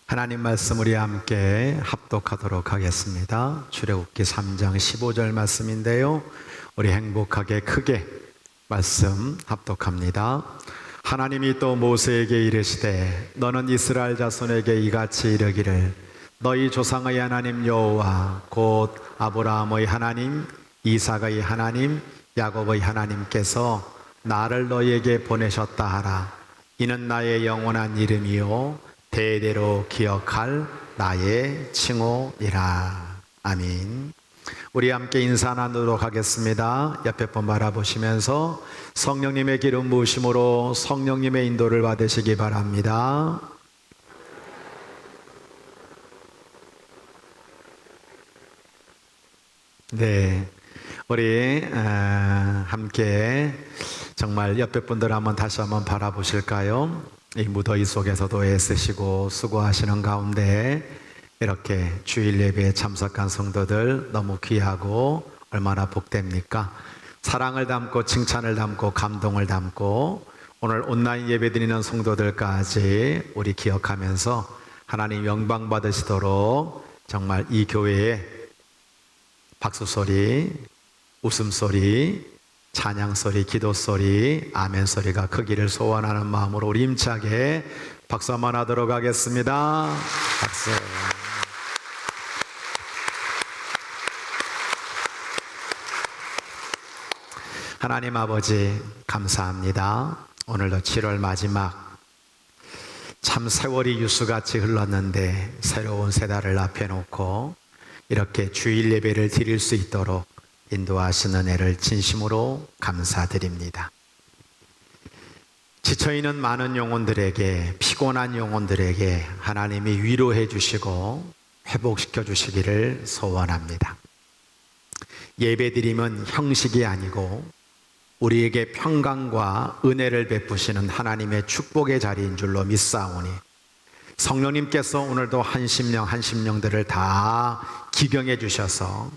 하나님 말씀 우리 함께 합독하도록 하겠습니다. 출애굽기 3장 15절 말씀인데요. 우리 행복하게 크게 말씀 합독합니다. 하나님이 또 모세에게 이르시되 너는 이스라엘 자손에게 이같이 이르기를 너희 조상의 하나님 여호와 곧 아브라함의 하나님, 이삭의 하나님, 야곱의 하나님께서 나를 너희에게 보내셨다 하라. 이는 나의 영원한 이름이요 대대로 기억할 나의 칭호니라. 아멘. 우리 함께 인사 나누도록 하겠습니다. 옆에 분 바라보시면서 성령님의 기름 부으심으로 성령님의 인도를 받으시기 바랍니다. 네, 우리 함께 정말 옆에 분들 다시 한번 바라보실까요? 이 무더위 속에서도 애쓰시고 수고하시는 가운데 이렇게 주일 예배에 참석한 성도들 너무 귀하고 얼마나 복됩니까? 사랑을 담고 칭찬을 담고 감동을 담고 오늘 온라인 예배 드리는 성도들까지 우리 기억하면서 하나님 영광 받으시도록 정말 이 교회에 박수소리, 웃음소리, 찬양소리, 기도소리, 아멘소리가 크기를 소원하는 마음으로 우리 힘차게 박수 한번 하도록 하겠습니다. 박수. 하나님 아버지 감사합니다. 오늘도 7월 마지막 참 세월이 유수같이 흘렀는데 새로운 새 달을 앞에 놓고 이렇게 주일 예배를 드릴 수 있도록 인도하시는 애를 진심으로 감사드립니다. 지쳐있는 많은 영혼들에게, 피곤한 영혼들에게 하나님이 위로해 주시고 회복시켜 주시기를 소원합니다. 예배드림은 형식이 아니고 우리에게 평강과 은혜를 베푸시는 하나님의 축복의 자리인 줄로 믿사오니 성령님께서 오늘도 한 심령들을 다 기경해 주셔서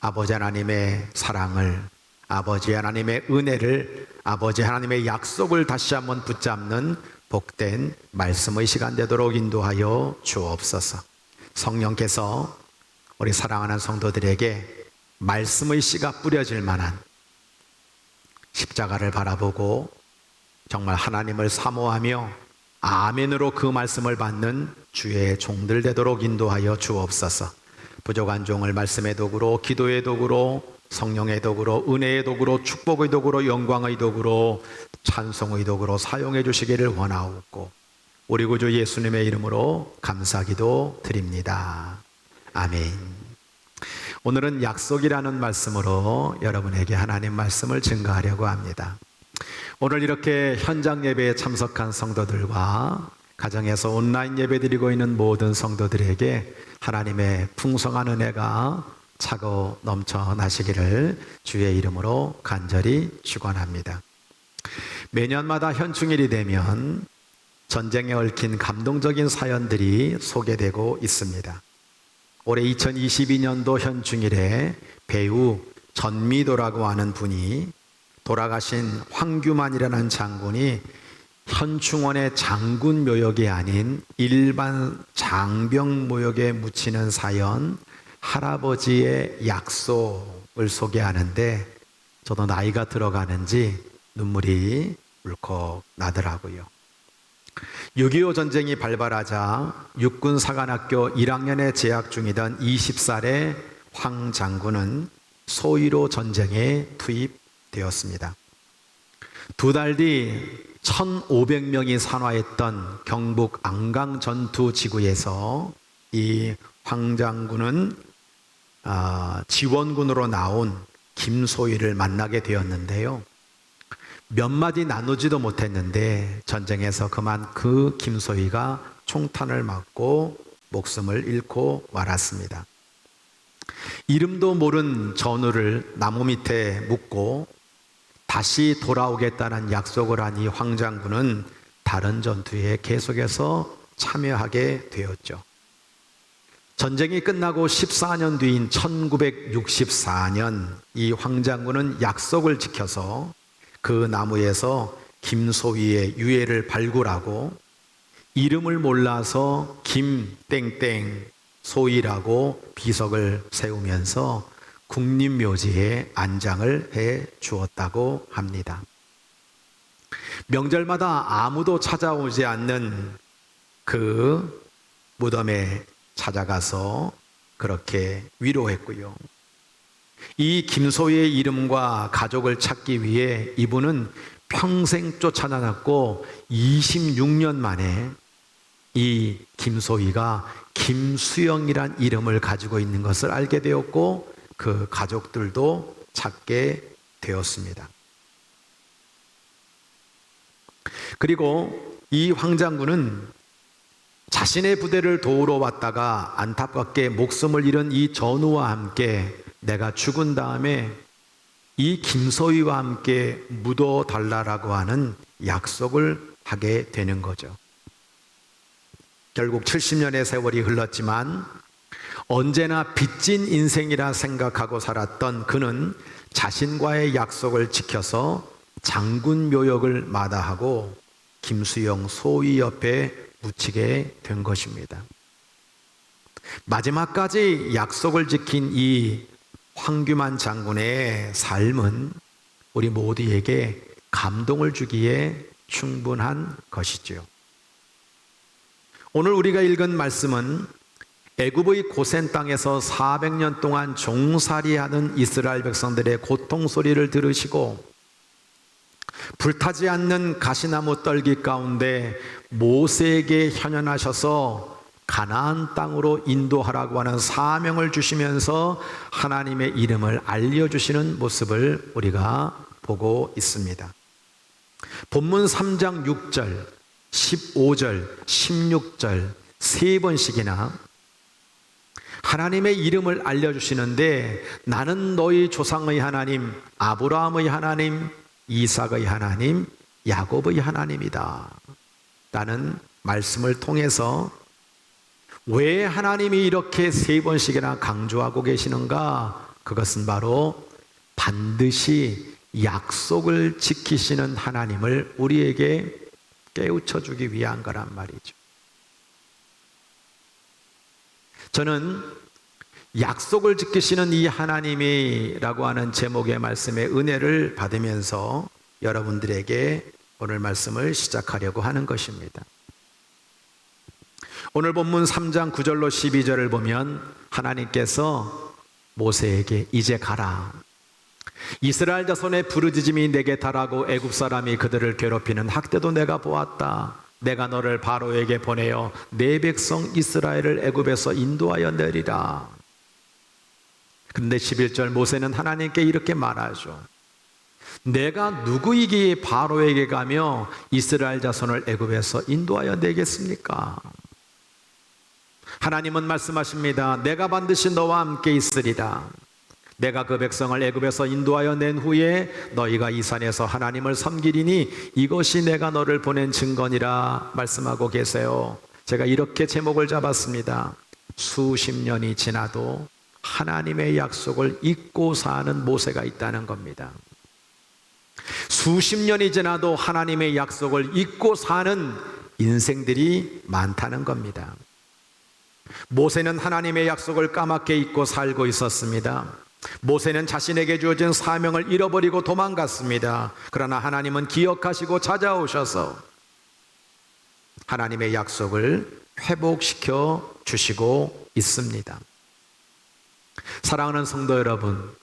아버지 하나님의 사랑을, 아버지 하나님의 은혜를, 아버지 하나님의 약속을 다시 한번 붙잡는 복된 말씀의 시간 되도록 인도하여 주옵소서. 성령께서 우리 사랑하는 성도들에게 말씀의 씨가 뿌려질 만한 십자가를 바라보고 정말 하나님을 사모하며 아멘으로 그 말씀을 받는 주의 종들 되도록 인도하여 주옵소서. 부족한 종을 말씀의 도구로, 기도의 도구로, 성령의 도구로, 은혜의 도구로, 축복의 도구로, 영광의 도구로, 찬송의 도구로 사용해 주시기를 원하옵고 우리 구주 예수님의 이름으로 감사기도 드립니다. 아멘. 오늘은 약속이라는 말씀으로 여러분에게 하나님 말씀을 증거하려고 합니다. 오늘 이렇게 현장 예배에 참석한 성도들과 가정에서 온라인 예배 드리고 있는 모든 성도들에게 하나님의 풍성한 은혜가 차고 넘쳐나시기를 주의 이름으로 간절히 축원합니다. 매년마다 현충일이 되면 전쟁에 얽힌 감동적인 사연들이 소개되고 있습니다. 올해 2022년도 현충일에 배우 전미도라고 하는 분이 돌아가신 황규만이라는 장군이 현충원의 장군 묘역이 아닌 일반 장병 묘역에 묻히는 사연, 할아버지의 약속을 소개하는데 저도 나이가 들어가는지 눈물이 울컥 나더라고요. 6.25 전쟁이 발발하자 육군사관학교 1학년에 재학 중이던 20살의 황 장군은 소위로 전쟁에 투입되었습니다. 2달 뒤 1,500명이 산화했던 경북 안강 전투 지구에서 이 황 장군은 지원군으로 나온 김소희를 만나게 되었는데요. 몇 마디 나누지도 못했는데 전쟁에서 그만 그 김소희가 총탄을 맞고 목숨을 잃고 말았습니다. 이름도 모른 전우를 나무 밑에 묻고 다시 돌아오겠다는 약속을 한 이 황 장군은 다른 전투에 계속해서 참여하게 되었죠. 전쟁이 끝나고 14년 뒤인 1964년 이 황 장군은 약속을 지켜서 그 나무에서 김소희의 유해를 발굴하고 이름을 몰라서 김땡땡 소이라고 비석을 세우면서 국립묘지에 안장을 해 주었다고 합니다. 명절마다 아무도 찾아오지 않는 그 무덤에 찾아가서 그렇게 위로했고요. 이 김소희의 이름과 가족을 찾기 위해 이분은 평생 쫓아다녔고 26년 만에 이 김소희가 김수영이란 이름을 가지고 있는 것을 알게 되었고 그 가족들도 찾게 되었습니다. 그리고 이 황장군은 자신의 부대를 도우러 왔다가 안타깝게 목숨을 잃은 이 전우와 함께 내가 죽은 다음에 이 김소희와 함께 묻어달라고 하는 약속을 하게 되는 거죠. 결국 70년의 세월이 흘렀지만 언제나 빚진 인생이라 생각하고 살았던 그는 자신과의 약속을 지켜서 장군 묘역을 마다하고 김수영 소위 옆에 묻히게 된 것입니다. 마지막까지 약속을 지킨 이 황규만 장군의 삶은 우리 모두에게 감동을 주기에 충분한 것이지요. 오늘 우리가 읽은 말씀은 애굽의 고센 땅에서 400년 동안 종살이하는 이스라엘 백성들의 고통 소리를 들으시고 불타지 않는 가시나무 떨기 가운데 모세에게 현현하셔서 가나안 땅으로 인도하라고 하는 사명을 주시면서 하나님의 이름을 알려주시는 모습을 우리가 보고 있습니다. 본문 3장 6절, 15절, 16절 세 번씩이나 하나님의 이름을 알려주시는데 나는 너희 조상의 하나님, 아브라함의 하나님, 이삭의 하나님, 야곱의 하나님이다 라는 말씀을 통해서 왜 하나님이 이렇게 세 번씩이나 강조하고 계시는가? 그것은 바로 반드시 약속을 지키시는 하나님을 우리에게 깨우쳐 주기 위한 거란 말이죠. 저는 약속을 지키시는 이 하나님이라고 하는 제목의 말씀의 은혜를 받으면서 여러분들에게 오늘 말씀을 시작하려고 하는 것입니다. 오늘 본문 3장 9절로 12절을 보면 하나님께서 모세에게 이제 가라. 이스라엘 자손의 부르짖음이 내게 달하고 애굽 사람이 그들을 괴롭히는 학대도 내가 보았다. 내가 너를 바로에게 보내어 내 백성 이스라엘을 애굽에서 인도하여 내리라. 그런데 11절 모세는 하나님께 이렇게 말하죠. 내가 누구이기에 바로에게 가며 이스라엘 자손을 애굽에서 인도하여 내겠습니까? 하나님은 말씀하십니다. 내가 반드시 너와 함께 있으리라. 내가 그 백성을 애굽에서 인도하여 낸 후에 너희가 이 산에서 하나님을 섬기리니 이것이 내가 너를 보낸 증거니라 말씀하고 계세요. 제가 이렇게 제목을 잡았습니다. 수십 년이 지나도 하나님의 약속을 잊고 사는 모세가 있다는 겁니다. 수십 년이 지나도 하나님의 약속을 잊고 사는 인생들이 많다는 겁니다. 모세는 하나님의 약속을 까맣게 잊고 살고 있었습니다. 모세는 자신에게 주어진 사명을 잃어버리고 도망갔습니다. 그러나 하나님은 기억하시고 찾아오셔서 하나님의 약속을 회복시켜 주시고 있습니다. 사랑하는 성도 여러분,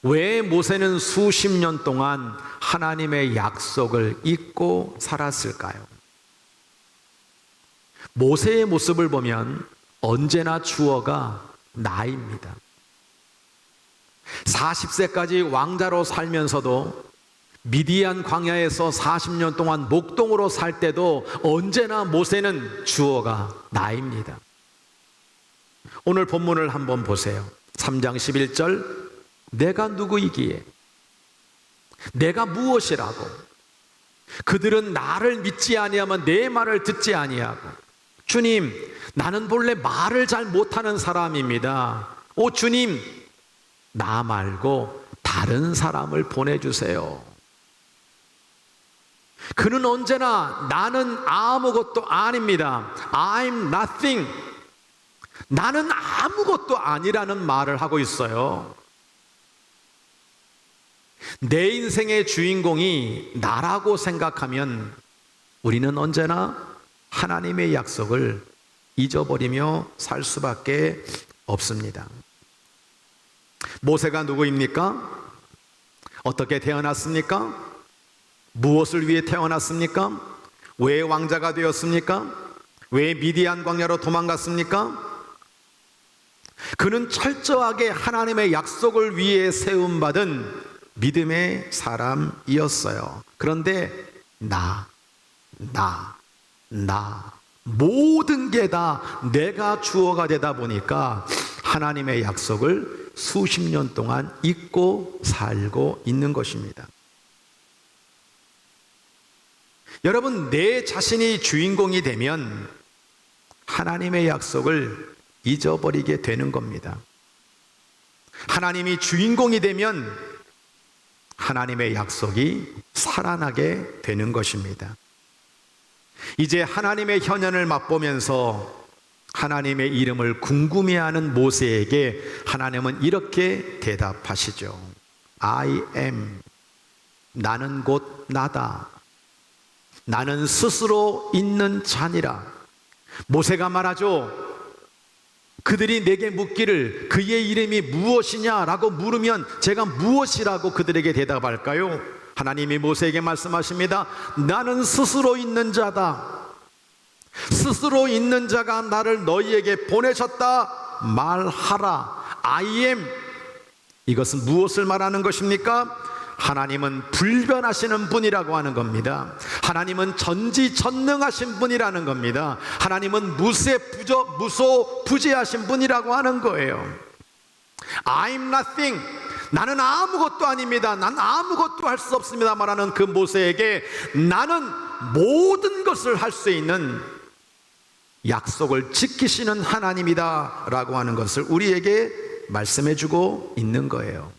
왜 모세는 수십 년 동안 하나님의 약속을 잊고 살았을까요? 모세의 모습을 보면 언제나 주어가 나입니다. 40세까지 왕자로 살면서도 미디안 광야에서 40년 동안 목동으로 살 때도 언제나 모세는 주어가 나입니다. 오늘 본문을 한번 보세요. 3장 11절 내가 누구이기에 내가 무엇이라고 그들은 나를 믿지 아니하면 내 말을 듣지 아니하고 주님 나는 본래 말을 잘 못하는 사람입니다. 오 주님 나 말고 다른 사람을 보내주세요. 그는 언제나 나는 아무것도 아닙니다. I'm nothing. 나는 아무것도 아니라는 말을 하고 있어요. 내 인생의 주인공이 나라고 생각하면 우리는 언제나 하나님의 약속을 잊어버리며 살 수밖에 없습니다. 모세가 누구입니까? 어떻게 태어났습니까? 무엇을 위해 태어났습니까? 왜 왕자가 되었습니까? 왜 미디안 광야로 도망갔습니까? 그는 철저하게 하나님의 약속을 위해 세움받은 믿음의 사람이었어요. 그런데 모든 게 다 내가 주어가 되다 보니까 하나님의 약속을 수십 년 동안 잊고 살고 있는 것입니다. 여러분, 내 자신이 주인공이 되면 하나님의 약속을 잊어버리게 되는 겁니다. 하나님이 주인공이 되면 하나님의 약속이 살아나게 되는 것입니다. 이제 하나님의 현현을 맛보면서 하나님의 이름을 궁금해하는 모세에게 하나님은 이렇게 대답하시죠. I am. 나는 곧 나다. 나는 스스로 있는 자니라. 모세가 말하죠. 그들이 내게 묻기를 그의 이름이 무엇이냐라고 물으면 제가 무엇이라고 그들에게 대답할까요? 하나님이 모세에게 말씀하십니다. 나는 스스로 있는 자다. 스스로 있는 자가 나를 너희에게 보내셨다 말하라. I am. 이것은 무엇을 말하는 것입니까? 하나님은 불변하시는 분이라고 하는 겁니다. 하나님은 전지전능하신 분이라는 겁니다. 하나님은 무소부재하신 분이라고 하는 거예요. I'm nothing. 나는 아무것도 아닙니다. 난 아무것도 할 수 없습니다 말하는 그 모세에게 나는 모든 것을 할 수 있는 약속을 지키시는 하나님이다 라고 하는 것을 우리에게 말씀해 주고 있는 거예요.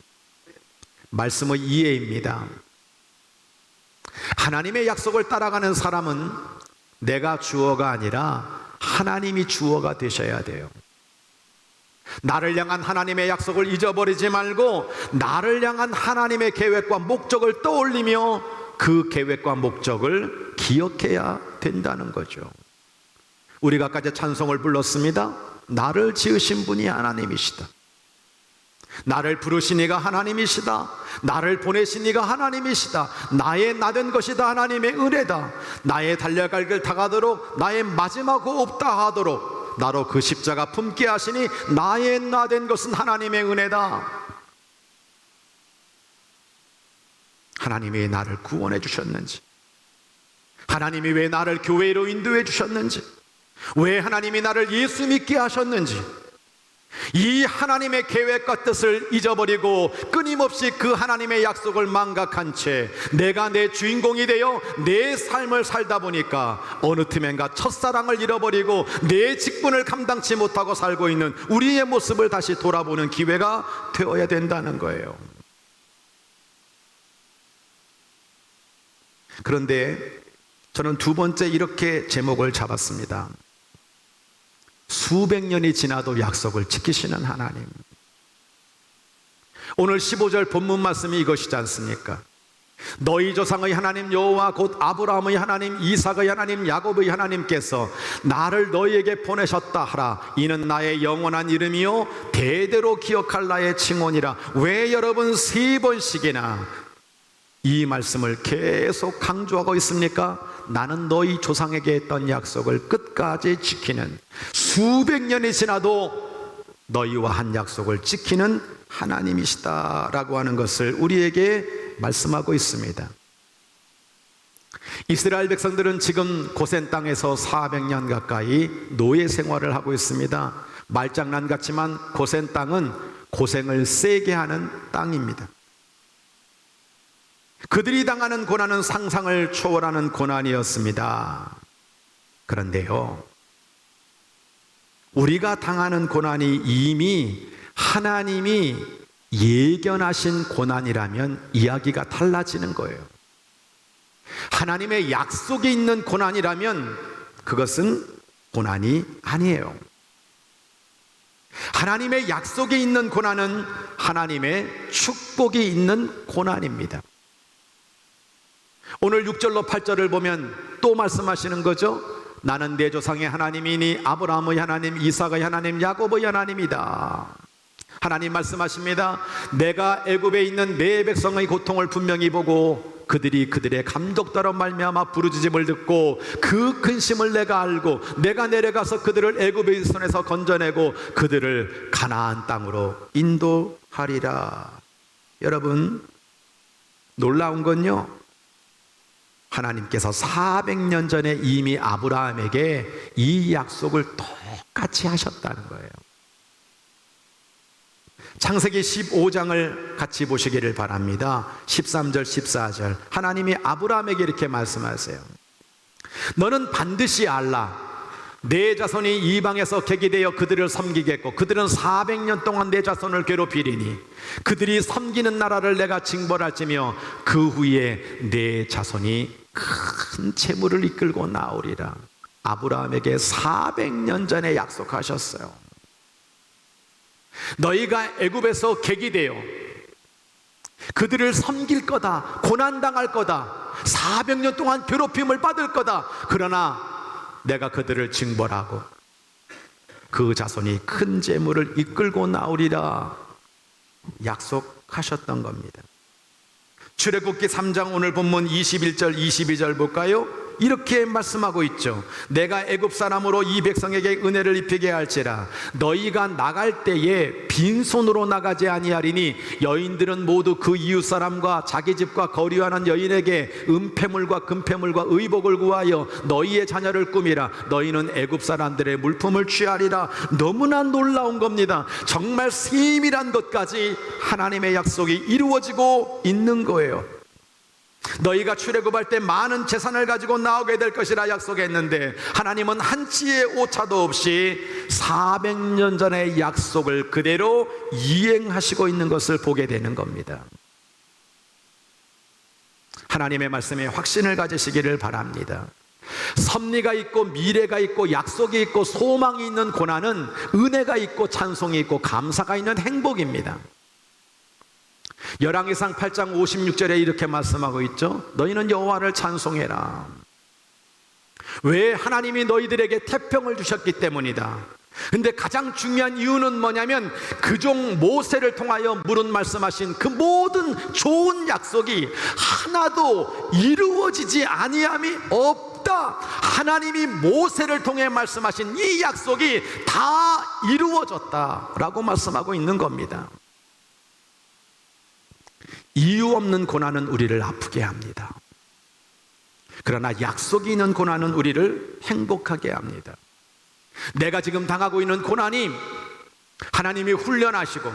말씀의 이해입니다. 하나님의 약속을 따라가는 사람은 내가 주어가 아니라 하나님이 주어가 되셔야 돼요. 나를 향한 하나님의 약속을 잊어버리지 말고 나를 향한 하나님의 계획과 목적을 떠올리며 그 계획과 목적을 기억해야 된다는 거죠. 우리가 아까 찬송을 불렀습니다. 나를 지으신 분이 하나님이시다. 나를 부르신 이가 하나님이시다. 나를 보내신 이가 하나님이시다. 나의 나된 것이 다 하나님의 은혜다. 나의 달려갈 길 다가도록 나의 마지막 호흡 다하도록 나로 그 십자가 품게 하시니 나의 나된 것은 하나님의 은혜다. 하나님이 왜 나를 구원해 주셨는지, 하나님이 왜 나를 교회로 인도해 주셨는지, 왜 하나님이 나를 예수 믿게 하셨는지, 이 하나님의 계획과 뜻을 잊어버리고 끊임없이 그 하나님의 약속을 망각한 채 내가 내 주인공이 되어 내 삶을 살다 보니까 어느 틈엔가 첫사랑을 잃어버리고 내 직분을 감당치 못하고 살고 있는 우리의 모습을 다시 돌아보는 기회가 되어야 된다는 거예요. 그런데 저는 두 번째 이렇게 제목을 잡았습니다. 수백 년이 지나도 약속을 지키시는 하나님. 오늘 15절 본문 말씀이 이것이지 않습니까? 너희 조상의 하나님 여호와 곧 아브라함의 하나님, 이삭의 하나님, 야곱의 하나님께서 나를 너희에게 보내셨다 하라. 이는 나의 영원한 이름이요 대대로 기억할 나의 칭언이라. 왜 여러분 세 번씩이나 이 말씀을 계속 강조하고 있습니까? 나는 너희 조상에게 했던 약속을 끝까지 지키는, 수백 년이 지나도 너희와 한 약속을 지키는 하나님이시다라고 하는 것을 우리에게 말씀하고 있습니다. 이스라엘 백성들은 지금 고센 땅에서 400년 가까이 노예 생활을 하고 있습니다. 말장난 같지만 고센 땅은 고생을 세게 하는 땅입니다. 그들이 당하는 고난은 상상을 초월하는 고난이었습니다. 그런데요, 우리가 당하는 고난이 이미 하나님이 예견하신 고난이라면 이야기가 달라지는 거예요. 하나님의 약속이 있는 고난이라면 그것은 고난이 아니에요. 하나님의 약속이 있는 고난은 하나님의 축복이 있는 고난입니다. 오늘 6절로 8절을 보면 또 말씀하시는 거죠. 나는 내 조상의 하나님이니 아브라함의 하나님, 이삭의 하나님, 야곱의 하나님이다. 하나님 말씀하십니다. 내가 애굽에 있는 내 백성의 고통을 분명히 보고 그들이 그들의 감독대로 말미암아 부르짖음을 듣고 그 근심을 내가 알고 내가 내려가서 그들을 애굽의 손에서 건져내고 그들을 가나안 땅으로 인도하리라. 여러분, 놀라운 건요, 하나님께서 400년 전에 이미 아브라함에게 이 약속을 똑같이 하셨다는 거예요. 창세기 15장을 같이 보시기를 바랍니다. 13절 14절 하나님이 아브라함에게 이렇게 말씀하세요. 너는 반드시 알라. 내 자손이 이방에서 객이되어 그들을 섬기겠고 그들은 400년 동안 내 자손을 괴롭히리니 그들이 섬기는 나라를 내가 징벌할지며 그 후에 내 자손이 큰 재물을 이끌고 나오리라. 아브라함에게 400년 전에 약속하셨어요. 너희가 애굽에서 객이 되어 그들을 섬길 거다, 고난당할 거다, 400년 동안 괴롭힘을 받을 거다. 그러나 내가 그들을 징벌하고 그 자손이 큰 재물을 이끌고 나오리라 약속하셨던 겁니다. 출애굽기 3장 오늘 본문 21절 22절 볼까요? 이렇게 말씀하고 있죠. 내가 애굽 사람으로 이 백성에게 은혜를 입히게 할지라 너희가 나갈 때에 빈손으로 나가지 아니하리니 여인들은 모두 그 이웃 사람과 자기 집과 거류하는 여인에게 은폐물과 금폐물과 의복을 구하여 너희의 자녀를 꾸미라. 너희는 애굽 사람들의 물품을 취하리라. 너무나 놀라운 겁니다. 정말 세밀한 것까지 하나님의 약속이 이루어지고 있는 거예요. 너희가 출애굽할 때 많은 재산을 가지고 나오게 될 것이라 약속했는데 하나님은 한치의 오차도 없이 400년 전의 약속을 그대로 이행하시고 있는 것을 보게 되는 겁니다. 하나님의 말씀에 확신을 가지시기를 바랍니다. 섭리가 있고 미래가 있고 약속이 있고 소망이 있는 고난은 은혜가 있고 찬송이 있고 감사가 있는 행복입니다. 열왕기상 8장 56절에 이렇게 말씀하고 있죠. 너희는 여호와를 찬송해라. 왜? 하나님이 너희들에게 태평을 주셨기 때문이다. 근데 가장 중요한 이유는 뭐냐면 그종 모세를 통하여 물은 말씀하신 그 모든 좋은 약속이 하나도 이루어지지 아니함이 없다. 하나님이 모세를 통해 말씀하신 이 약속이 다 이루어졌다라고 말씀하고 있는 겁니다. 이유 없는 고난은 우리를 아프게 합니다. 그러나 약속이 있는 고난은 우리를 행복하게 합니다. 내가 지금 당하고 있는 고난이 하나님이 훈련하시고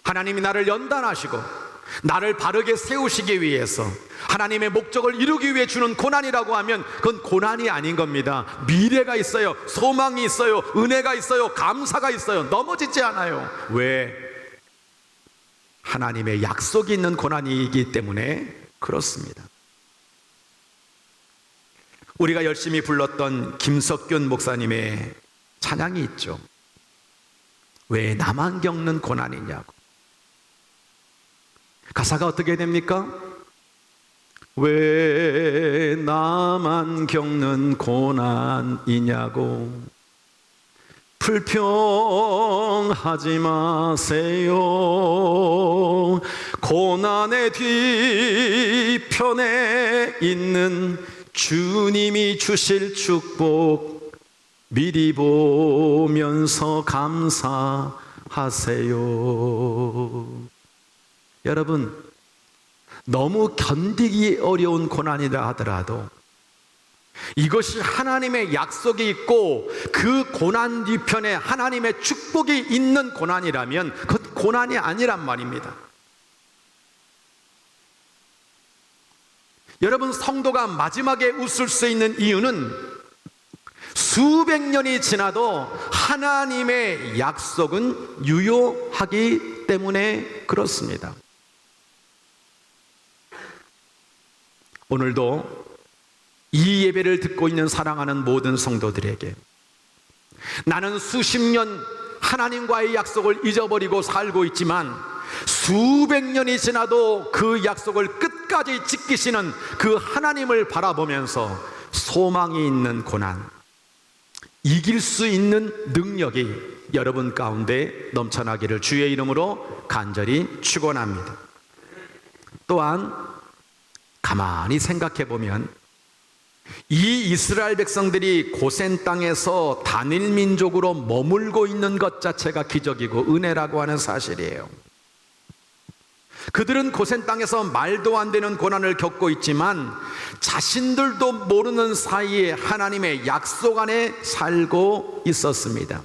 하나님이 나를 연단하시고 나를 바르게 세우시기 위해서 하나님의 목적을 이루기 위해 주는 고난이라고 하면 그건 고난이 아닌 겁니다. 미래가 있어요. 소망이 있어요. 은혜가 있어요. 감사가 있어요. 넘어지지 않아요. 왜? 하나님의 약속이 있는 고난이기 때문에 그렇습니다. 우리가 열심히 불렀던 김석균 목사님의 찬양이 있죠. 왜 나만 겪는 고난이냐고. 가사가 어떻게 됩니까? 왜 나만 겪는 고난이냐고. 불평하지 마세요. 고난의 뒤편에 있는 주님이 주실 축복 미리 보면서 감사하세요. 여러분, 너무 견디기 어려운 고난이라 하더라도 이것이 하나님의 약속이 있고 그 고난 뒤편에 하나님의 축복이 있는 고난이라면 그것 고난이 아니란 말입니다. 여러분, 성도가 마지막에 웃을 수 있는 이유는 수백 년이 지나도 하나님의 약속은 유효하기 때문에 그렇습니다. 오늘도 이 예배를 듣고 있는 사랑하는 모든 성도들에게 나는 수십 년 하나님과의 약속을 잊어버리고 살고 있지만 수백 년이 지나도 그 약속을 끝까지 지키시는 그 하나님을 바라보면서 소망이 있는 고난, 이길 수 있는 능력이 여러분 가운데 넘쳐나기를 주의 이름으로 간절히 축원합니다. 또한 가만히 생각해 보면 이 이스라엘 백성들이 고센 땅에서 단일 민족으로 머물고 있는 것 자체가 기적이고 은혜라고 하는 사실이에요. 그들은 고센 땅에서 말도 안 되는 고난을 겪고 있지만 자신들도 모르는 사이에 하나님의 약속 안에 살고 있었습니다.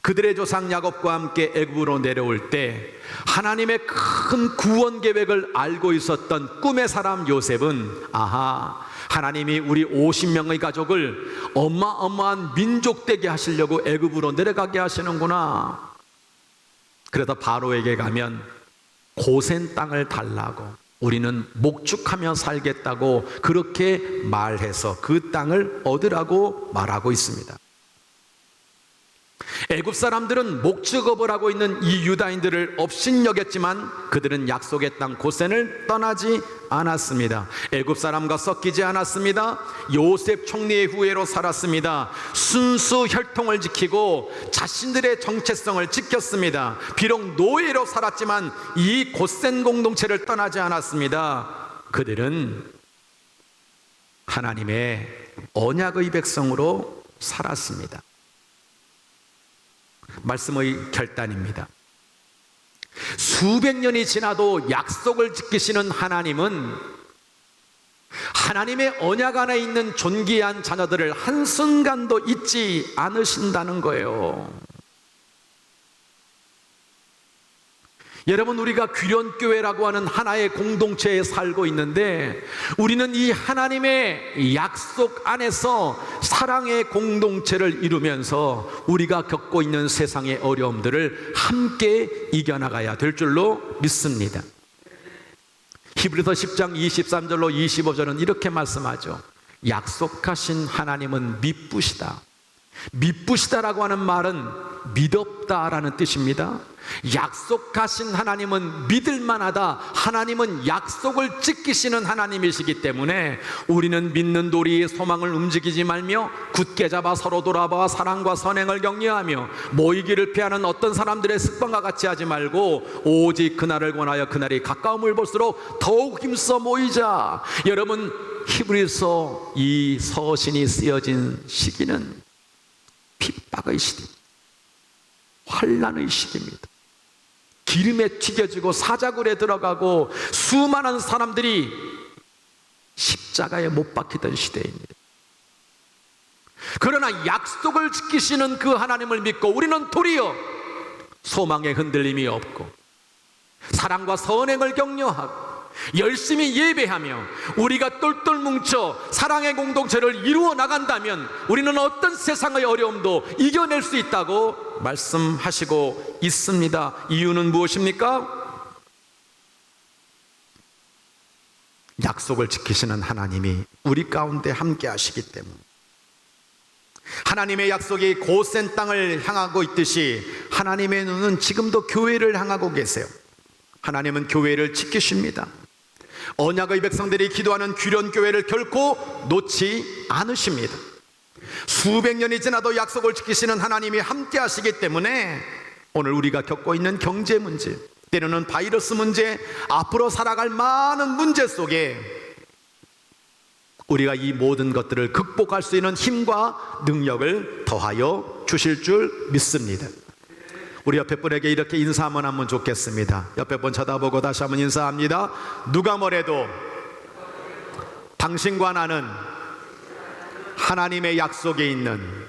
그들의 조상 야곱과 함께 애굽으로 내려올 때 하나님의 큰 구원 계획을 알고 있었던 꿈의 사람 요셉은 하나님이 우리 50명의 가족을 어마어마한 민족 되게 하시려고 애굽으로 내려가게 하시는구나. 그래서 바로에게 가면 고센 땅을 달라고, 우리는 목축하며 살겠다고 그렇게 말해서 그 땅을 얻으라고 말하고 있습니다. 애굽 사람들은 목축업을 하고 있는 이 유다인들을 업신여겼지만 그들은 약속의 땅 고센을 떠나지 않았습니다. 애굽 사람과 섞이지 않았습니다. 요셉 총리의 후예로 살았습니다. 순수 혈통을 지키고 자신들의 정체성을 지켰습니다. 비록 노예로 살았지만 이 고센 공동체를 떠나지 않았습니다. 그들은 하나님의 언약의 백성으로 살았습니다. 말씀의 결단입니다. 수백 년이 지나도 약속을 지키시는 하나님은 하나님의 언약 안에 있는 존귀한 자녀들을 한순간도 잊지 않으신다는 거예요. 여러분, 우리가 귀련교회라고 하는 하나의 공동체에 살고 있는데 우리는 이 하나님의 약속 안에서 사랑의 공동체를 이루면서 우리가 겪고 있는 세상의 어려움들을 함께 이겨나가야 될 줄로 믿습니다. 히브리서 10장 23절로 25절은 이렇게 말씀하죠. 약속하신 하나님은 미쁘시다. 미쁘시다라고 하는 말은 믿었다라는 뜻입니다. 약속하신 하나님은 믿을만하다. 하나님은 약속을 지키시는 하나님이시기 때문에 우리는 믿는 도리의 소망을 움직이지 말며 굳게 잡아 서로 돌아봐 사랑과 선행을 격려하며 모이기를 피하는 어떤 사람들의 습관과 같이 하지 말고 오직 그날을 권하여 그날이 가까움을 볼수록 더욱 힘써 모이자. 여러분, 히브리서 이 서신이 쓰여진 시기는 핍박의 시대, 환난의 시기입니다. 기름에 튀겨지고 사자굴에 들어가고 수많은 사람들이 십자가에 못 박히던 시대입니다. 그러나 약속을 지키시는 그 하나님을 믿고 우리는 도리어 소망에 흔들림이 없고 사랑과 선행을 격려하고 열심히 예배하며 우리가 똘똘 뭉쳐 사랑의 공동체를 이루어 나간다면 우리는 어떤 세상의 어려움도 이겨낼 수 있다고 말씀하시고 있습니다. 이유는 무엇입니까? 약속을 지키시는 하나님이 우리 가운데 함께 하시기 때문에. 하나님의 약속이 고센 땅을 향하고 있듯이 하나님의 눈은 지금도 교회를 향하고 계세요. 하나님은 교회를 지키십니다. 언약의 백성들이 기도하는 귀련교회를 결코 놓지 않으십니다. 수백 년이 지나도 약속을 지키시는 하나님이 함께 하시기 때문에 오늘 우리가 겪고 있는 경제 문제, 때로는 바이러스 문제, 앞으로 살아갈 많은 문제 속에 우리가 이 모든 것들을 극복할 수 있는 힘과 능력을 더하여 주실 줄 믿습니다. 우리 옆에 분에게 이렇게 인사 한번 하면 좋겠습니다. 옆에 분 쳐다보고 다시 한번 인사합니다. 누가 뭐래도 당신과 나는 하나님의 약속에 있는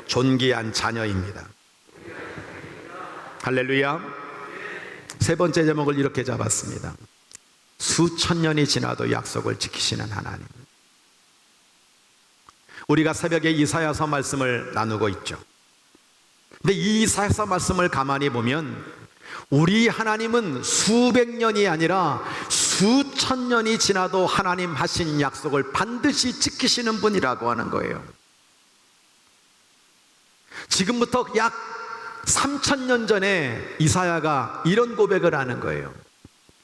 존귀한 자녀입니다. 할렐루야. 세 번째 제목을 이렇게 잡았습니다. 수천 년이 지나도 약속을 지키시는 하나님. 우리가 새벽에 이사야서 말씀을 나누고 있죠. 근데 이 이사야서 말씀을 가만히 보면 우리 하나님은 수백 년이 아니라 수천 년이 지나도 하나님 하신 약속을 반드시 지키시는 분이라고 하는 거예요. 지금부터 약 3000년 전에 이사야가 이런 고백을 하는 거예요.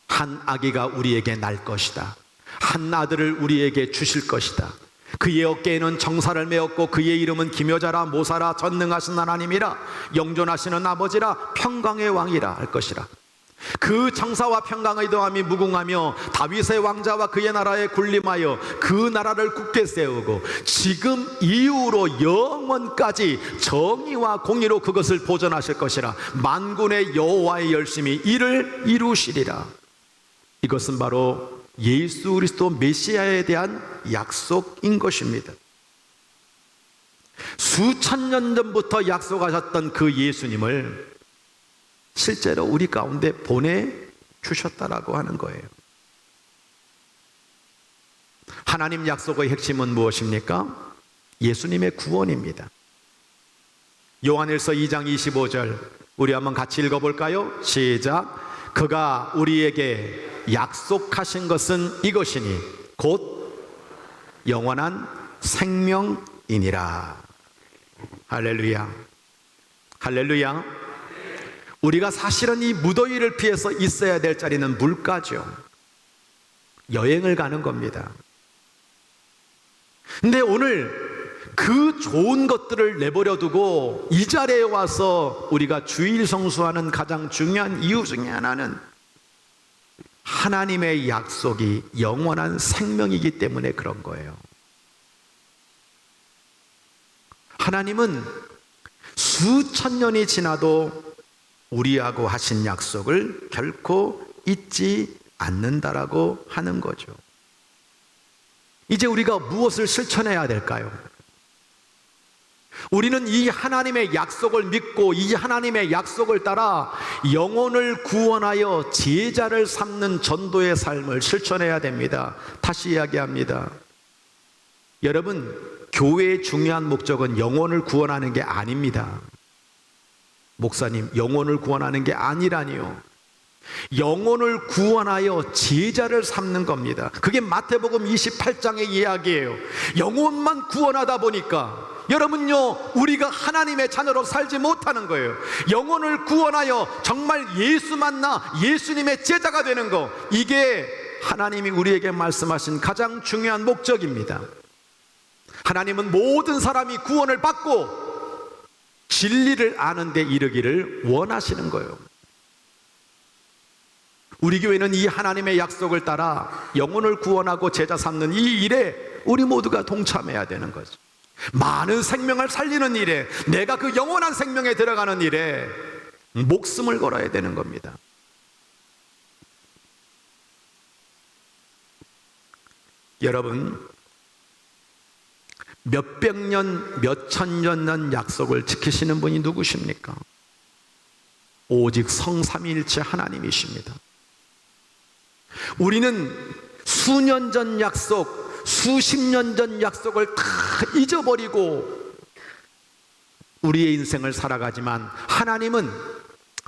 한 아기가 우리에게 날 것이다. 한 아들을 우리에게 주실 것이다. 그의 어깨에는 정사를 메었고 그의 이름은 기묘자라 모사라 전능하신 하나님이라 영존하시는 아버지라 평강의 왕이라 할 것이라. 그 정사와 평강의 도함이 무궁하며 다윗의 왕자와 그의 나라에 군림하여 그 나라를 굳게 세우고 지금 이후로 영원까지 정의와 공의로 그것을 보존하실 것이라. 만군의 여호와의 열심히 이를 이루시리라. 이것은 바로 예수 그리스도 메시아에 대한 약속인 것입니다. 수천 년 전부터 약속하셨던 그 예수님을 실제로 우리 가운데 보내주셨다라고 하는 거예요. 하나님 약속의 핵심은 무엇입니까? 예수님의 구원입니다. 요한일서 2장 25절 우리 한번 같이 읽어볼까요? 시작. 그가 우리에게 약속하신 것은 이것이니 곧 영원한 생명이니라. 할렐루야. 할렐루야. 우리가 사실은 이 무더위를 피해서 있어야 될 자리는 물가죠. 여행을 가는 겁니다. 근데 오늘 그 좋은 것들을 내버려 두고 이 자리에 와서 우리가 주일 성수하는 가장 중요한 이유 중에 하나는 하나님의 약속이 영원한 생명이기 때문에 그런 거예요. 하나님은 수천 년이 지나도 우리하고 하신 약속을 결코 잊지 않는다라고 하는 거죠. 이제 우리가 무엇을 실천해야 될까요? 우리는 이 하나님의 약속을 믿고 이 하나님의 약속을 따라 영혼을 구원하여 제자를 삼는 전도의 삶을 실천해야 됩니다. 다시 이야기합니다. 여러분, 교회의 중요한 목적은 영혼을 구원하는 게 아닙니다. 목사님, 영혼을 구원하는 게 아니라니요. 영혼을 구원하여 제자를 삼는 겁니다. 그게 마태복음 28장의 이야기예요. 영혼만 구원하다 보니까 여러분요, 우리가 하나님의 자녀로 살지 못하는 거예요. 영혼을 구원하여 정말 예수 만나 예수님의 제자가 되는 거, 이게 하나님이 우리에게 말씀하신 가장 중요한 목적입니다. 하나님은 모든 사람이 구원을 받고 진리를 아는 데 이르기를 원하시는 거예요. 우리 교회는 이 하나님의 약속을 따라 영혼을 구원하고 제자 삼는 이 일에 우리 모두가 동참해야 되는 거죠. 많은 생명을 살리는 일에, 내가 그 영원한 생명에 들어가는 일에 목숨을 걸어야 되는 겁니다. 여러분, 몇백 년, 몇천 년 약속을 지키시는 분이 누구십니까? 오직 성삼위일체 하나님이십니다. 우리는 수년 전 약속, 수십 년 전 약속을 다 잊어버리고 우리의 인생을 살아가지만 하나님은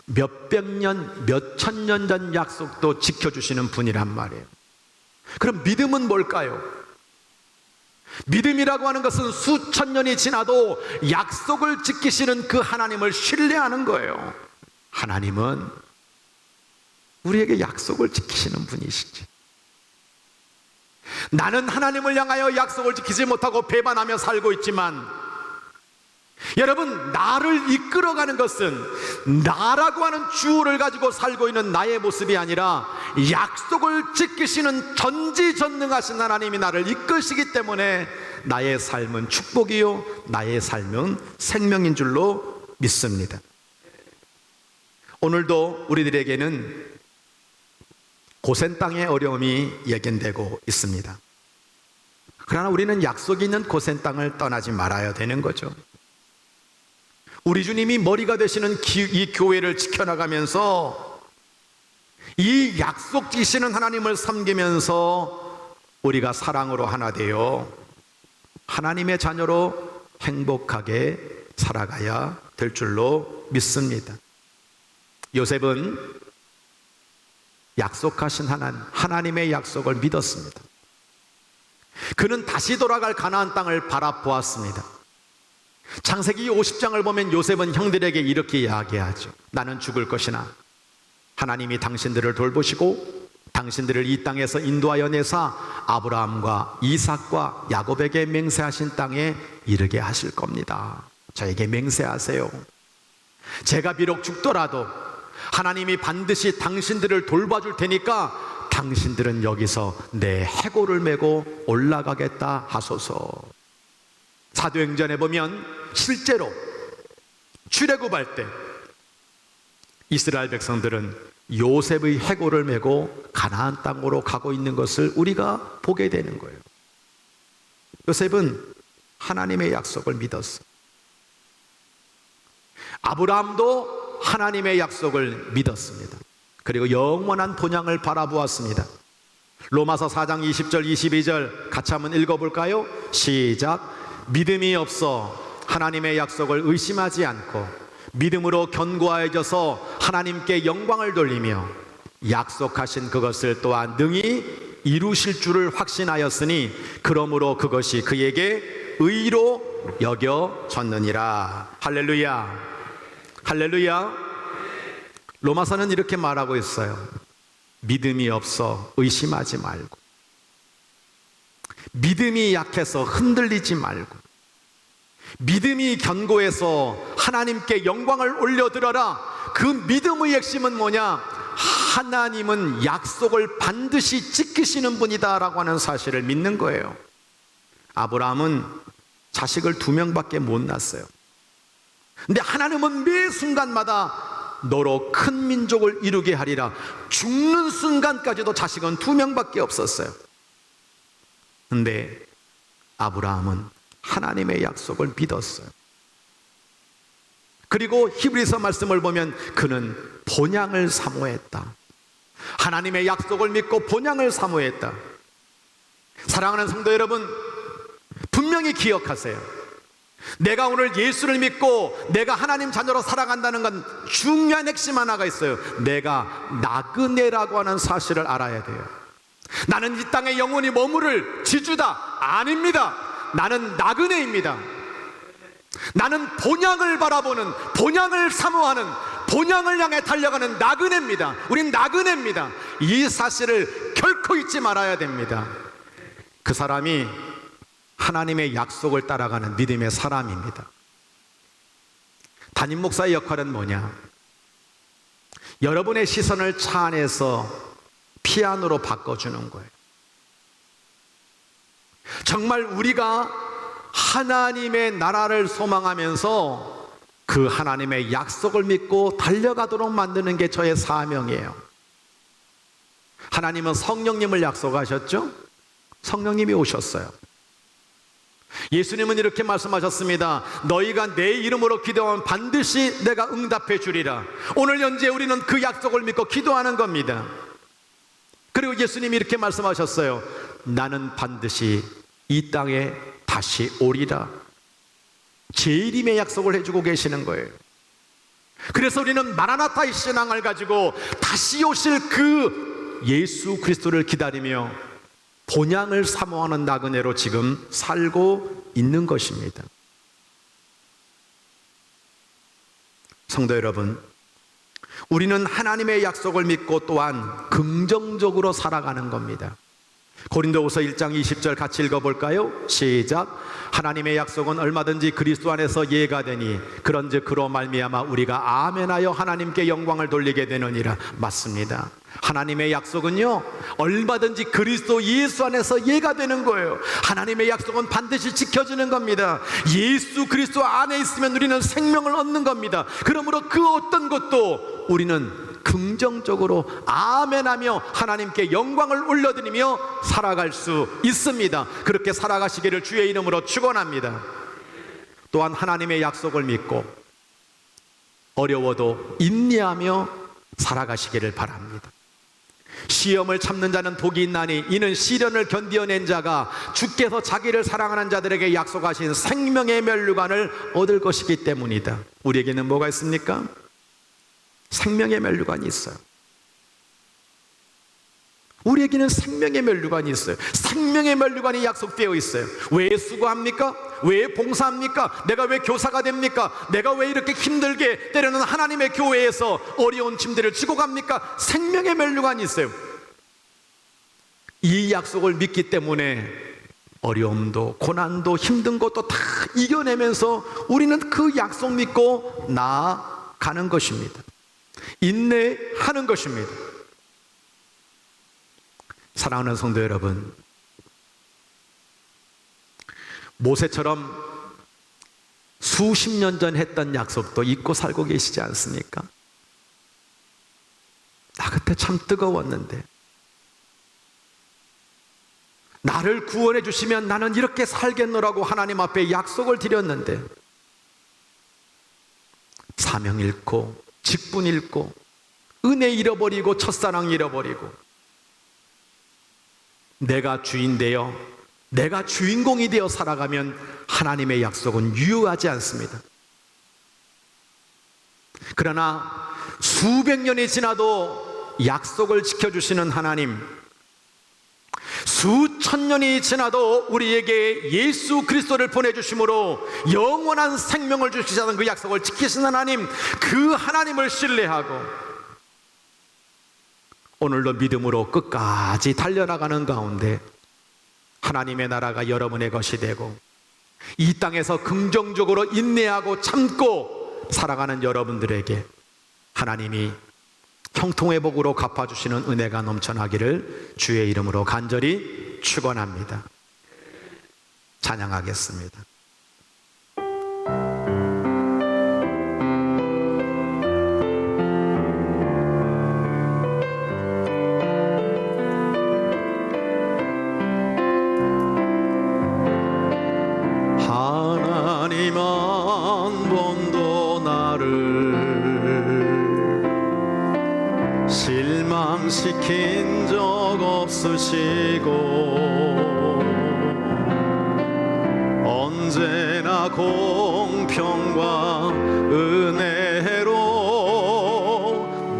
몇백 년, 몇천 년 전 약속도 지켜주시는 분이란 말이에요. 그럼 믿음은 뭘까요? 믿음이라고 하는 것은 수천 년이 지나도 약속을 지키시는 그 하나님을 신뢰하는 거예요. 하나님은 우리에게 약속을 지키시는 분이시지. 나는 하나님을 향하여 약속을 지키지 못하고 배반하며 살고 있지만, 여러분, 나를 이끌어가는 것은 나라고 하는 주어를 가지고 살고 있는 나의 모습이 아니라 약속을 지키시는 전지전능하신 하나님이 나를 이끄시기 때문에 나의 삶은 축복이요, 나의 삶은 생명인 줄로 믿습니다. 오늘도 우리들에게는 고센 땅의 어려움이 예견되고 있습니다. 그러나 우리는 약속이 있는 고센 땅을 떠나지 말아야 되는 거죠. 우리 주님이 머리가 되시는 이 교회를 지켜나가면서 이 약속 지키시는 하나님을 섬기면서 우리가 사랑으로 하나 되어 하나님의 자녀로 행복하게 살아가야 될 줄로 믿습니다. 요셉은 약속하신 하나님의 약속을 믿었습니다. 그는 다시 돌아갈 가나안 땅을 바라보았습니다. 창세기 50장을 보면 요셉은 형들에게 이렇게 이야기하죠. 나는 죽을 것이나 하나님이 당신들을 돌보시고 당신들을 이 땅에서 인도하여 내사 아브라함과 이삭과 야곱에게 맹세하신 땅에 이르게 하실 겁니다. 저에게 맹세하세요. 제가 비록 죽더라도 하나님이 반드시 당신들을 돌봐줄 테니까 당신들은 여기서 내 해골을 메고 올라가겠다 하소서. 사도행전에 보면 실제로 출애굽할 때 이스라엘 백성들은 요셉의 해골을 메고 가나안 땅으로 가고 있는 것을 우리가 보게 되는 거예요. 요셉은 하나님의 약속을 믿었어. 아브라함도 하나님의 약속을 믿었습니다. 그리고 영원한 본향을 바라보았습니다. 로마서 4장 20절 22절 같이 한번 읽어볼까요? 시작. 믿음이 없어 하나님의 약속을 의심하지 않고 믿음으로 견고하여져서 하나님께 영광을 돌리며 약속하신 그것을 또한 능히 이루실 줄을 확신하였으니 그러므로 그것이 그에게 의로 여겨졌느니라. 할렐루야. 할렐루야. 로마서는 이렇게 말하고 있어요. 믿음이 없어 의심하지 말고, 믿음이 약해서 흔들리지 말고, 믿음이 견고해서 하나님께 영광을 올려드려라. 그 믿음의 핵심은 뭐냐? 하나님은 약속을 반드시 지키시는 분이다 라고 하는 사실을 믿는 거예요. 아브라함은 자식을 2명밖에 못 낳았어요. 근데 하나님은 매 순간마다 너로 큰 민족을 이루게 하리라. 죽는 순간까지도 자식은 2명밖에 없었어요. 근데 아브라함은 하나님의 약속을 믿었어요. 그리고 히브리서 말씀을 보면 그는 본향을 사모했다. 하나님의 약속을 믿고 본향을 사모했다. 사랑하는 성도 여러분, 분명히 기억하세요. 내가 오늘 예수를 믿고 내가 하나님 자녀로 살아간다는 건 중요한 핵심 하나가 있어요. 내가 나그네라고 하는 사실을 알아야 돼요. 나는 이 땅에 영원히 머무를 지주다. 아닙니다. 나는 나그네입니다. 나는 본향을 바라보는, 본향을 사모하는, 본향을 향해 달려가는 나그네입니다. 우린 나그네입니다. 이 사실을 결코 잊지 말아야 됩니다. 그 사람이 하나님의 약속을 따라가는 믿음의 사람입니다. 담임 목사의 역할은 뭐냐? 여러분의 시선을 차 안에서 피아노로 바꿔주는 거예요. 정말 우리가 하나님의 나라를 소망하면서 그 하나님의 약속을 믿고 달려가도록 만드는 게 저의 사명이에요. 하나님은 성령님을 약속하셨죠? 성령님이 오셨어요. 예수님은 이렇게 말씀하셨습니다. 너희가 내 이름으로 기도하면 반드시 내가 응답해 주리라. 오늘 현재 우리는 그 약속을 믿고 기도하는 겁니다. 그리고 예수님이 이렇게 말씀하셨어요. 나는 반드시 이 땅에 다시 오리라. 재림의 약속을 해주고 계시는 거예요. 그래서 우리는 마라나타의 신앙을 가지고 다시 오실 그 예수 그리스도를 기다리며 본향을 사모하는 나그네로 지금 살고 있는 것입니다. 성도 여러분, 우리는 하나님의 약속을 믿고 또한 긍정적으로 살아가는 겁니다. 고린도후서 1장 20절 같이 읽어볼까요? 시작. 하나님의 약속은 얼마든지 그리스도 안에서 예가 되니 그런즉 그로 말미암아 우리가 아멘하여 하나님께 영광을 돌리게 되느니라. 맞습니다. 하나님의 약속은요, 얼마든지 그리스도 예수 안에서 예가 되는 거예요. 하나님의 약속은 반드시 지켜지는 겁니다. 예수 그리스도 안에 있으면 우리는 생명을 얻는 겁니다. 그러므로 그 어떤 것도 우리는 긍정적으로 아멘하며 하나님께 영광을 올려드리며 살아갈 수 있습니다. 그렇게 살아가시기를 주의 이름으로 축원합니다. 또한 하나님의 약속을 믿고 어려워도 인내하며 살아가시기를 바랍니다. 시험을 참는 자는 복이 있나니 이는 시련을 견디어낸 자가 주께서 자기를 사랑하는 자들에게 약속하신 생명의 면류관을 얻을 것이기 때문이다. 우리에게는 뭐가 있습니까? 생명의 면류관이 있어요. 우리에게는 생명의 면류관이 있어요. 생명의 면류관이 약속되어 있어요. 왜 수고합니까? 왜 봉사합니까? 내가 왜 교사가 됩니까? 내가 왜 이렇게 힘들게 때로는 하나님의 교회에서 어려운 짐들을 지고 갑니까? 생명의 면류관이 있어요. 이 약속을 믿기 때문에 어려움도 고난도 힘든 것도 다 이겨내면서 우리는 그 약속 믿고 나아가는 것입니다. 인내하는 것입니다. 사랑하는 성도 여러분, 모세처럼 수십 년 전 했던 약속도 잊고 살고 계시지 않습니까? 나 그때 참 뜨거웠는데, 나를 구원해 주시면 나는 이렇게 살겠노라고 하나님 앞에 약속을 드렸는데, 사명 잃고 직분 잃고 은혜 잃어버리고 첫사랑 잃어버리고, 내가 주인 되어 내가 주인공이 되어 살아가면 하나님의 약속은 유효하지 않습니다. 그러나 수백 년이 지나도 약속을 지켜주시는 하나님, 수천 년이 지나도 우리에게 예수 그리스도를 보내주심으로 영원한 생명을 주시자는 그 약속을 지키신 하나님, 그 하나님을 신뢰하고 오늘도 믿음으로 끝까지 달려나가는 가운데 하나님의 나라가 여러분의 것이 되고 이 땅에서 긍정적으로 인내하고 참고 살아가는 여러분들에게 하나님이 형통의 복으로 갚아주시는 은혜가 넘쳐나기를 주의 이름으로 간절히 축원합니다. 찬양하겠습니다. 하나님 한 번도 나를 실망시킨 적 없으시고 언제나 공평과 은혜로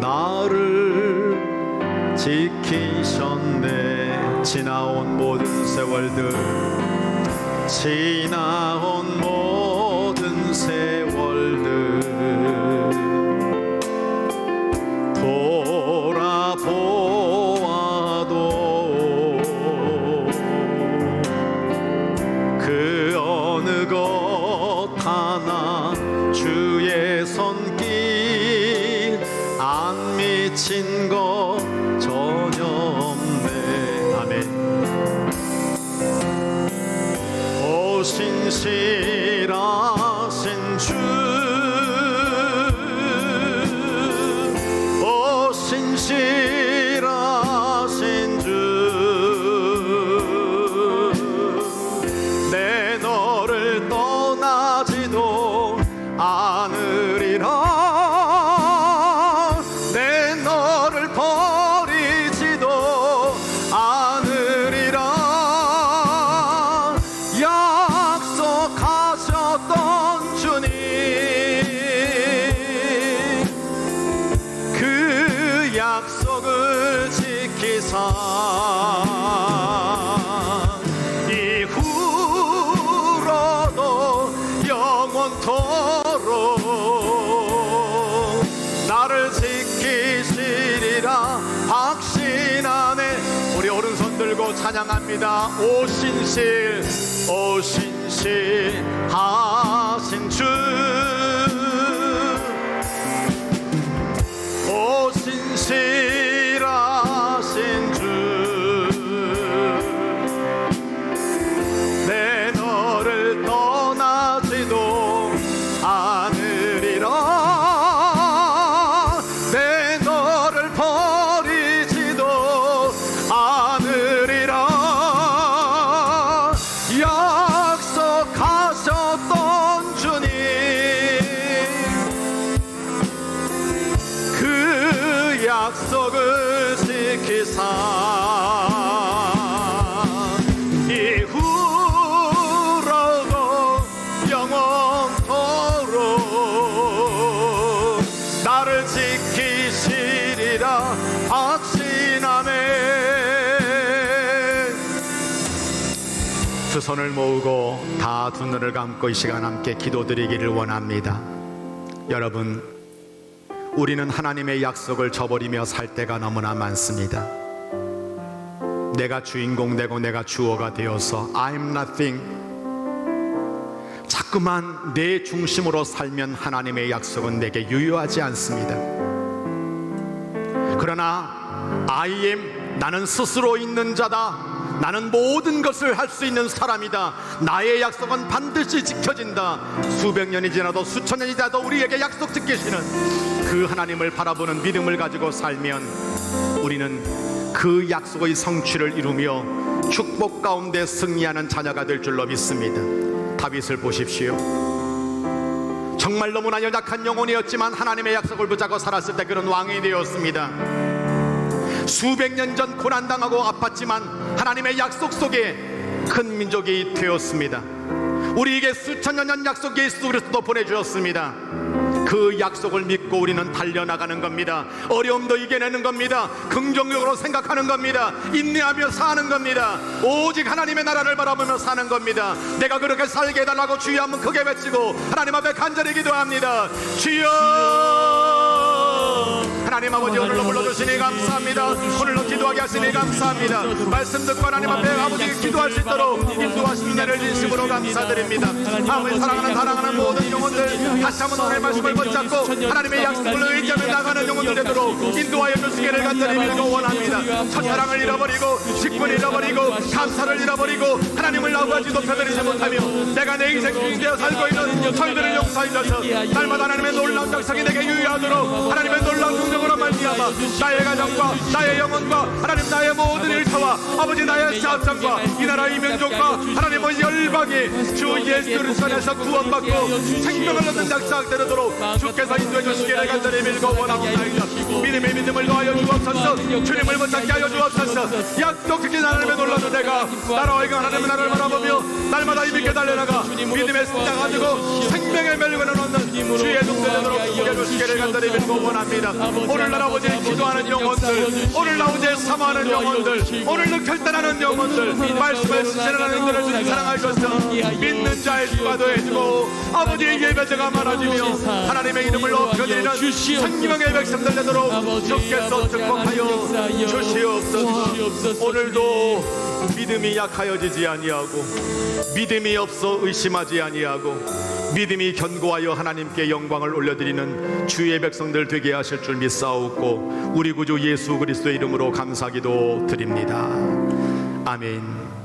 나를 지키셨네. 지나온 모든 세월들, 지나온 모든 세월들 돌아보아도 그 어느 것 하나 주의 손길 안 미친 것 전혀 없네. 아멘. 신실하신 주, 오 신실하신 주, 내 너를 떠나지도 않으리라, 내 너를 버리지도 않으리라. 약속하셨던 주님, 그 약속을 지키사 이후로도 영원토록 나를 지키시리라 확신하네. 우리 오른손 들고 찬양합니다. 오 신실, 오 신실하신 주, 오 신실하신 주, 내 너를 떠나지도 않으리라, 내 너를 버리지도 않으리라. 약속하셨던 주님, 그 약속을 두 손을 모으고 다 두 눈을 감고 이 시간 함께 기도드리기를 원합니다. 여러분, 우리는 하나님의 약속을 저버리며 살 때가 너무나 많습니다. 내가 주인공 되고 내가 주어가 되어서 I'm nothing, 자꾸만 내 중심으로 살면 하나님의 약속은 내게 유효하지 않습니다. 그러나 I am, 나는 스스로 있는 자다, 나는 모든 것을 할 수 있는 사람이다, 나의 약속은 반드시 지켜진다. 수백 년이 지나도 수천 년이 지나도 우리에게 약속 지키시는 그 하나님을 바라보는 믿음을 가지고 살면 우리는 그 약속의 성취를 이루며 축복 가운데 승리하는 자녀가 될 줄로 믿습니다. 다윗을 보십시오. 정말 너무나 연약한 영혼이었지만 하나님의 약속을 붙잡고 살았을 때 그는 왕이 되었습니다. 수백 년 전 고난당하고 아팠지만 하나님의 약속 속에 큰 민족이 되었습니다. 우리에게 수천 년 약속 예수 그리스도 보내주셨습니다. 그 약속을 믿고 우리는 달려나가는 겁니다. 어려움도 이겨내는 겁니다. 긍정적으로 생각하는 겁니다. 인내하며 사는 겁니다. 오직 하나님의 나라를 바라보며 사는 겁니다. 내가 그렇게 살게 해달라고 주여 한번 크게 외치고 하나님 앞에 간절히 기도합니다. 주여, 하나님 아버지, 오늘로 불러주시니 감사합니다. 오늘로 기도하게 하시니 감사합니다. 말씀 듣고 하나님 앞에 아버지 기도할 수 있도록 인도하시는 은혜를 진심으로 감사드립니다. 아버지, 사랑하는 모든 영혼들 다시 한번 오늘 말씀을 붙잡고 하나님의 약속을 의지하며 나가는 영혼들 되도록 인도하여 주시기를 간절히 빌고 원합니다. 첫사랑을 잃어버리고 직분을 잃어버리고 감사를 잃어버리고 하나님을 아버지 높여드리지 못하며 내가 내 인생 중되어 살고 있는 저희들을 용서해 주셔서 날마다 하나님의 놀라운 역사이 내게 유의하도록 하나님의 놀라운 능력으로 말미암아 나의 가정과 나의 영혼과 하나님 나의 모든 일터와 아버지 나의 사업장과 이 나라의 민족과 하나님의 열방이 주 예수 그리스도 안에서 구원받고 생명을 얻는 역사가 되도록 주께서 인도해 주시기를 간절히 빌고 원합니다. 믿음의 믿음을 더하여 주옵소서. 주님을 붙잡게 하여 주옵소서. 약속 지킨 하나님의 놀라운 은혜가 나라와 이거 하나님의 나라를 바라보며 날마다 힘있게 달려나가 믿음의 숫자 가지고 생명의 멸관을 얻는 주의 종되도록 축복해 주시기를 간절히 빌고 원합니다. 오늘날 아버지 기도하는 영혼들, 오늘날 아버지 사모하는 영혼들, 오늘날 결단하는 영혼들, 말씀을 실천하는 영혼들을 주님 사랑하셔서 믿는 자의 수가 더해지고 아버지의 예배자가 많아지며 하나님의 이름을 높여드리는 생명의 백성들 되도록 주께서 축복하여 주시옵소서. 오늘도 믿음이 약하여지지 아니하고 믿음이 없어 의심하지 아니하고 믿음이 견고하여 하나님께 영광을 올려드리는 주의 백성들 되게 하실 줄 믿사옵고 우리 구주 예수 그리스도의 이름으로 감사기도 드립니다. 아멘.